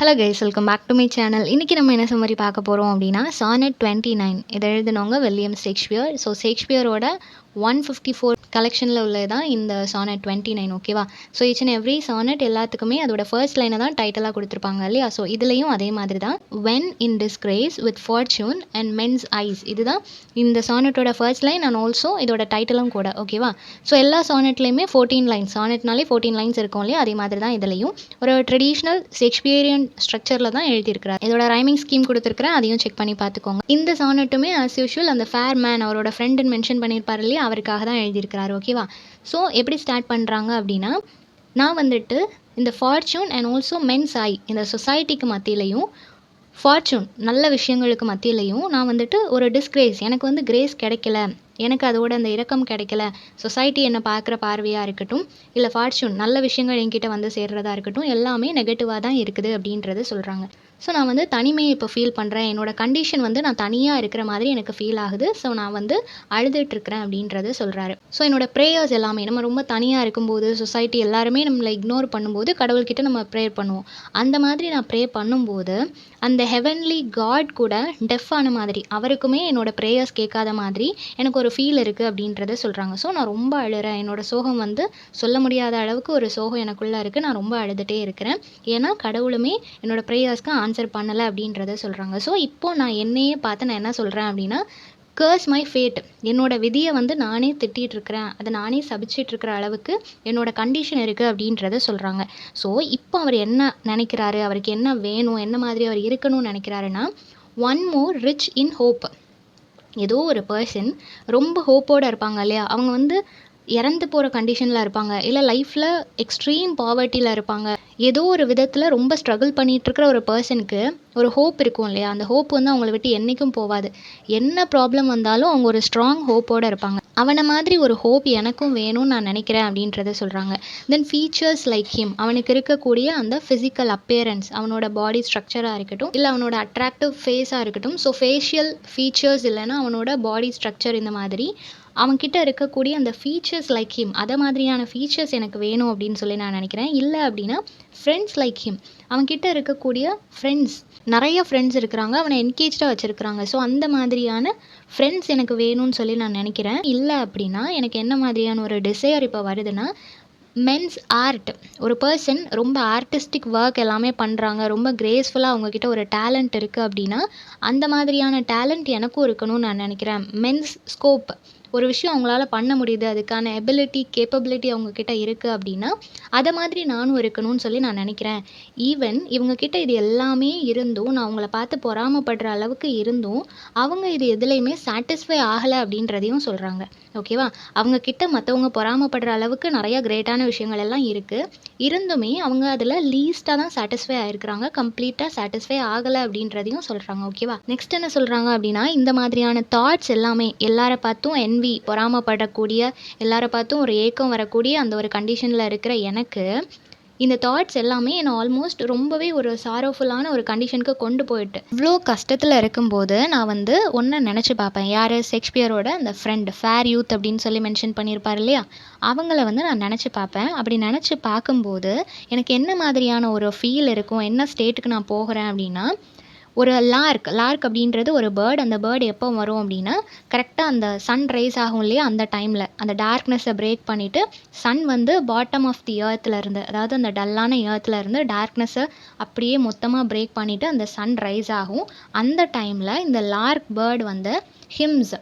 Hello guys, welcome back to my channel. இன்றைக்கி நம்ம என்ன சம்மரி பார்க்க போகிறோம் அப்படின்னா, சானட் 29 இதை எழுதினவங்க வில்லியம் ஷேக்ஸ்பியர். ஸோ ஷேக்ஸ்பியரோட 154 கலெக்ஷனில் உள்ளது தான் இந்த சானட் 29. ஓகேவா? So each and every sonnet எல்லாத்துக்குமே அதோட ஃபர்ஸ்ட் லைனை தான் டைட்டிலாக கொடுத்துருப்பாங்க இல்லையா? ஸோ இதுலேயும் அதே மாதிரி தான், when in disgrace with fortune and men's eyes. இதுதான் இந்த சானட்டோட ஃபர்ஸ்ட் லைன் அண்ட் ஆல்சோ இதோட டைட்டிலும் கூட. ஓகேவா? ஸோ எல்லா சானட்லேயுமே 14 லைன்ஸ், சானட்னாலே 14 லைன்ஸ் இருக்கும் இல்லையா? அதே மாதிரி தான் இதுலேயும் ஒரு ட்ரெடிஷ்னல் ஷேக்ஸ்பியரியன் ஸ்ட்ரக்சரில் தான் எழுதியிருக்கிறார். இதோட ரைமிங் ஸ்கீம் கொடுத்துருக்கிறேன், அதையும் செக் பண்ணி பார்த்துக்கோங்க. இந்த சானட்டுமே ஆஸ் யூஷுவல் அந்த ஃபேர் மேன் அவரோட ஃப்ரெண்டுன்னு மென்ஷன் பண்ணியிருப்பார் இல்லையா, அவருக்காக தான் எழுதியிருக்கிறார். ஓகேவா? ஸோ எப்படி ஸ்டார்ட் பண்ணுறாங்க அப்படின்னா, நான் வந்துட்டு இந்த ஃபார்ச்சூன் அண்ட் ஆல்சோ மென்ஸ் ஐ, இந்த சொசைட்டிக்கு மத்தியிலையும் ஃபார்ச்சூன் நல்ல விஷயங்களுக்கு மத்தியிலையும் நான் வந்துட்டு ஒரு டிஸ்கிரேஸ், எனக்கு வந்து கிரேஸ் கிடைக்கல, எனக்கு அதோட அந்த இரக்கம் கிடைக்கல, சொசைட்டி என்னை பார்க்குற பார்வையாக இருக்கட்டும், இல்லை ஃபார்ச்சூன் நல்ல விஷயங்கள் என்கிட்ட வந்து சேர்றதா இருக்கட்டும், எல்லாமே நெகட்டிவாக தான் இருக்குது அப்படின்றது சொல்கிறாங்க. ஸோ நான் வந்து தனிமையை இப்போ ஃபீல் பண்ணுறேன், என்னோடய கண்டிஷன் வந்து நான் தனியாக இருக்கிற மாதிரி எனக்கு ஃபீல் ஆகுது. ஸோ நான் வந்து அழுதுட்டுருக்கிறேன் அப்படின்றது சொல்கிறாரு. ஸோ என்னோடய ப்ரேயர்ஸ் எல்லாமே, நம்ம ரொம்ப தனியாக இருக்கும்போது சொசைட்டி எல்லாருமே நம்மளை இக்னோர் பண்ணும்போது கடவுள்கிட்ட நம்ம ப்ரேயர் பண்ணுவோம். அந்த மாதிரி நான் ப்ரே பண்ணும்போது அந்த ஹெவன்லி காட் கூட டெஃப் ஆன மாதிரி, அவருக்குமே என்னோடய ப்ரேயர்ஸ் கேட்காத மாதிரி எனக்கு ஒரு ஃபீல் இருக்குது அப்படின்றத சொல்கிறாங்க. ஸோ நான் ரொம்ப அழுறேன், என்னோடய சோகம் வந்து சொல்ல முடியாத அளவுக்கு ஒரு சோகம் எனக்குள்ளே இருக்குது, நான் ரொம்ப அழுதுகிட்டே இருக்கிறேன், ஏன்னா கடவுளுமே என்னோடய ப்ரேயர்ஸ்க்கு ஆன்சர் பண்ணலை அப்படின்றத சொல்கிறாங்க. ஸோ இப்போது நான் என்னையே பார்த்து நான் என்ன சொல்கிறேன் அப்படின்னா, கர்ஸ் மை ஃபேட், என்னோட விதியை வந்து நானே திட்டிகிட்டு இருக்கிறேன், அதை நானே சபிச்சிட்டு இருக்கிற அளவுக்கு என்னோட கண்டிஷன் இருக்குது அப்படின்றத சொல்கிறாங்க. ஸோ இப்போ அவர் என்ன நினைக்கிறாரு, அவருக்கு என்ன வேணும், என்ன மாதிரி அவர் இருக்கணும்னு நினைக்கிறாருன்னா, one more rich in hope. ஏதோ ஒரு பர்சன் ரொம்ப ஹோப்போடு இருப்பாங்க இல்லையா, அவங்க வந்து இறந்து போகிற கண்டிஷனில் இருப்பாங்க, இல்லை லைஃப்பில் எக்ஸ்ட்ரீம் பாவர்ட்டியில் இருப்பாங்க, ஏதோ ஒரு விதத்தில் ரொம்ப ஸ்ட்ரகிள் பண்ணிகிட்ருக்கிற ஒரு பர்சனுக்கு ஒரு ஹோப் இருக்கும் இல்லையா, அந்த ஹோப் வந்து அவங்கள விட்டு என்றைக்கும் போகாது. என்ன ப்ராப்ளம் வந்தாலும் அவங்க ஒரு ஸ்ட்ராங் ஹோப்போடு இருப்பாங்க. அவனை மாதிரி ஒரு ஹோப் எனக்கும் வேணும்னு நான் நினைக்கிறேன் அப்படின்றத சொல்கிறாங்க. தென் ஃபீச்சர்ஸ் லைக் ஹிம், அவனுக்கு இருக்கக்கூடிய அந்த ஃபிசிக்கல் அப்பியரன்ஸ், அவனோட பாடி ஸ்ட்ரக்சராக இருக்கட்டும், இல்லை அவனோட அட்ராக்டிவ் ஃபேஸாக இருக்கட்டும், ஸோ ஃபேஷியல் ஃபீச்சர்ஸ் இல்லைன்னா அவனோட பாடி ஸ்ட்ரக்சர், இந்த மாதிரி அவன்கிட்ட இருக்கக்கூடிய அந்த ஃபீச்சர்ஸ் லைக் ஹிம், அதை மாதிரியான ஃபீச்சர்ஸ் எனக்கு வேணும் அப்படின்னு சொல்லி நான் நினைக்கிறேன். இல்லை அப்படின்னா ஃப்ரெண்ட்ஸ் லைக் ஹிம், அவன்கிட்ட இருக்கக்கூடிய ஃப்ரெண்ட்ஸ், நிறைய ஃப்ரெண்ட்ஸ் இருக்கிறாங்க, அவனை என்கேஜாக வச்சுருக்கிறாங்க, ஸோ அந்த மாதிரியான ஃப்ரெண்ட்ஸ் எனக்கு வேணும்னு சொல்லி நான் நினைக்கிறேன். இல்லை அப்படின்னா எனக்கு என்ன மாதிரியான ஒரு டிசையர் இப்போ வருதுன்னா, மென்ஸ் ஆர்ட், ஒரு பர்சன் ரொம்ப ஆர்டிஸ்டிக் ஒர்க் எல்லாமே பண்ணுறாங்க, ரொம்ப கிரேஸ்ஃபுல்லாக அவங்கக்கிட்ட ஒரு டேலண்ட் இருக்குது அப்படின்னா, அந்த மாதிரியான டேலண்ட் எனக்கும் இருக்கணும்னு நான் நினைக்கிறேன். மென்ஸ் ஸ்கோப், ஒரு விஷயம் அவங்களால பண்ண முடியுது, அதுக்கான எபிலிட்டி கேப்பபிலிட்டி அவங்கக்கிட்ட இருக்குது அப்படின்னா அதை மாதிரி நானும் இருக்கணும்னு சொல்லி நான் நினைக்கிறேன். ஈவன் இவங்கக்கிட்ட இது எல்லாமே இருந்தும், நான் அவங்கள பார்த்து பொறாமப்படுற அளவுக்கு இருந்தும் அவங்க இது எதுலேயுமே சாட்டிஸ்ஃபை ஆகலை அப்படின்றதையும் சொல்கிறாங்க. ஓகேவா? அவங்கக்கிட்ட மற்றவங்க பொறாமப்படுற அளவுக்கு நிறையா கிரேட்டான விஷயங்கள் எல்லாம் இருக்குது, இருந்துமே அவங்க அதில் லீஸ்ட்டாக தான் சாட்டிஸ்ஃபை ஆகிருக்கிறாங்க, கம்ப்ளீட்டாக சாட்டிஸ்ஃபை ஆகலை அப்படின்றதையும் சொல்கிறாங்க. ஓகேவா? நெக்ஸ்ட் என்ன சொல்கிறாங்க அப்படின்னா, இந்த மாதிரியான தாட்ஸ் எல்லாமே எல்லாரை பார்த்தும் பொறாமப்படக்கூடிய, எல்லாரை பார்த்தும் ஒரு ஏக்கம் வரக்கூடிய அந்த ஒரு கண்டிஷனில் இருக்கிற எனக்கு இந்த தாட்ஸ் எல்லாமே என்னை ஆல்மோஸ்ட் ரொம்பவே ஒரு சாரோஃபுல்லான ஒரு கண்டிஷனுக்கு கொண்டு போயிட்டு, இவ்வளோ கஷ்டத்தில் இருக்கும்போது நான் வந்து ஒன்றை நினச்சி பார்ப்பேன். யார்? ஷேக்ஸ்பியரோட அந்த ஃப்ரெண்ட், ஃபேர் யூத் அப்படின்னு சொல்லி மென்ஷன் பண்ணியிருப்பார் இல்லையா, அவங்கள வந்து நான் நினச்சி பார்ப்பேன். அப்படி நினச்சி பார்க்கும்போது எனக்கு என்ன மாதிரியான ஒரு ஃபீல் இருக்கும், என்ன ஸ்டேட்டுக்கு நான் போகிறேன் அப்படின்னா, ஒரு லார்க் அப்படின்றது ஒரு பேர்ட். அந்த பேர்டு எப்போ வரும் அப்படின்னா, கரெக்டாக அந்த சன் ரைஸ் ஆகும் இல்லையா, அந்த டைமில் அந்த டார்க்னஸை பிரேக் பண்ணிவிட்டு சன் வந்து பாட்டம் ஆஃப் தி இருந்து, அதாவது அந்த டல்லான இருந்து டார்க்னஸை அப்படியே மொத்தமாக பிரேக் பண்ணிவிட்டு அந்த சன் ரைஸ் ஆகும். அந்த டைமில் இந்த லார்க் பேர்டு வந்து ஹிம்ஸ்,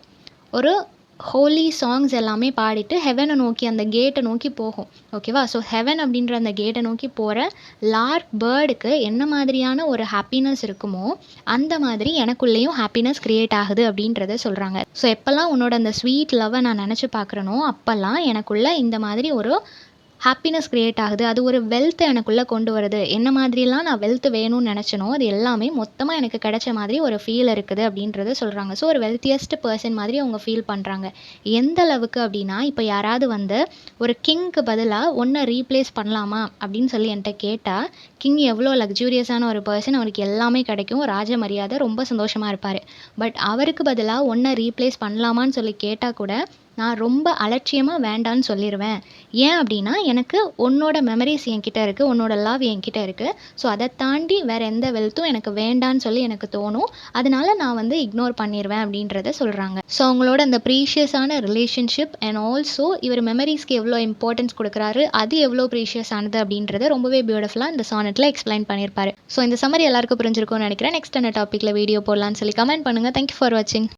ஒரு ஹோலி சாங்ஸ் எல்லாமே பாடிட்டு ஹெவனை நோக்கி, அந்த கேட்டை நோக்கி போகும். ஓகேவா? ஸோ ஹெவன் அப்படின்ற அந்த கேட்டை நோக்கி போகிற லார்க் பேர்டுக்கு என்ன மாதிரியான ஒரு ஹாப்பினஸ் இருக்குமோ அந்த மாதிரி எனக்குள்ளேயும் ஹாப்பினஸ் க்ரியேட் ஆகுது அப்படின்றத சொல்கிறாங்க. ஸோ எப்போல்லாம் உன்னோட அந்த ஸ்வீட் லவ்வை நான் நினச்சி பார்க்குறேனோ அப்போல்லாம் எனக்குள்ளே இந்த மாதிரி ஒரு ஹாப்பினஸ் க்ரியேட் ஆகுது, அது ஒரு வெல்த் எனக்குள்ளே கொண்டு வருது. என்ன மாதிரிலாம் நான் வெல்த் வேணும்னு நினச்சனோ அது எல்லாமே மொத்தமாக எனக்கு கிடைச்ச மாதிரி ஒரு ஃபீல் இருக்குது அப்படின்றத சொல்கிறாங்க. ஸோ ஒரு வெல்த்தியஸ்ட் பர்சன் மாதிரி அவங்க ஃபீல் பண்ணுறாங்க. எந்த அளவுக்கு அப்படின்னா, இப்போ யாராவது வந்து ஒரு கிங்க்கு பதிலாக ஒன்றை ரீப்ளேஸ் பண்ணலாமா அப்படின்னு சொல்லி என்கிட்ட கேட்டால், கிங் எவ்வளோ லக்ஸூரியஸான ஒரு பர்சன், அவருக்கு எல்லாமே கிடைக்கும், ராஜ மரியாதை, ரொம்ப சந்தோஷமாக இருப்பார். பட் அவருக்கு பதிலாக ஒன்றை ரீப்ளேஸ் பண்ணலாமான்னு சொல்லி கேட்டால் கூட நான் ரொம்ப அலட்சியமாக வேண்டான்னு சொல்லிடுவேன். ஏன் அப்படின்னா, எனக்கு உன்னோட மெமரிஸ் என்கிட்ட இருக்குது, உன்னோட லவ் என்கிட்ட இருக்குது. ஸோ அதை தாண்டி வேறு எந்த வெல்த்தும் எனக்கு வேண்டான்னு சொல்லி எனக்கு தோணும். அதனால நான் வந்து இக்னோர் பண்ணிடுவேன் அப்படின்றத சொல்கிறாங்க. ஸோ அவங்களோட அந்த ப்ரீஷியஸான ரிலேஷன்ஷிப் அண்ட் ஆல்சோ இவர் மெமரிஸ்க்கு எவ்வளோ இம்பார்ட்டன்ஸ் கொடுக்குறாரு, அது எவ்வளோ ப்ரீஷியஸ் ஆனது அப்படின்றத ரொம்பவே பியூட்டிஃபுல்லாக இந்த சானட்டில் எக்ஸ்பிளைன் பண்ணியிருப்பாரு. ஸோ இந்த சம்மரி எல்லாருக்கும் புரிஞ்சிருக்கும்னு நினைக்கிறேன். நெக்ஸ்ட் என்ன டாப்பிக்கில் வீடியோ போடலான்னு சொல்லி கமெண்ட் பண்ணுங்கள். தேங்க்யூ ஃபார் வாட்சிங்.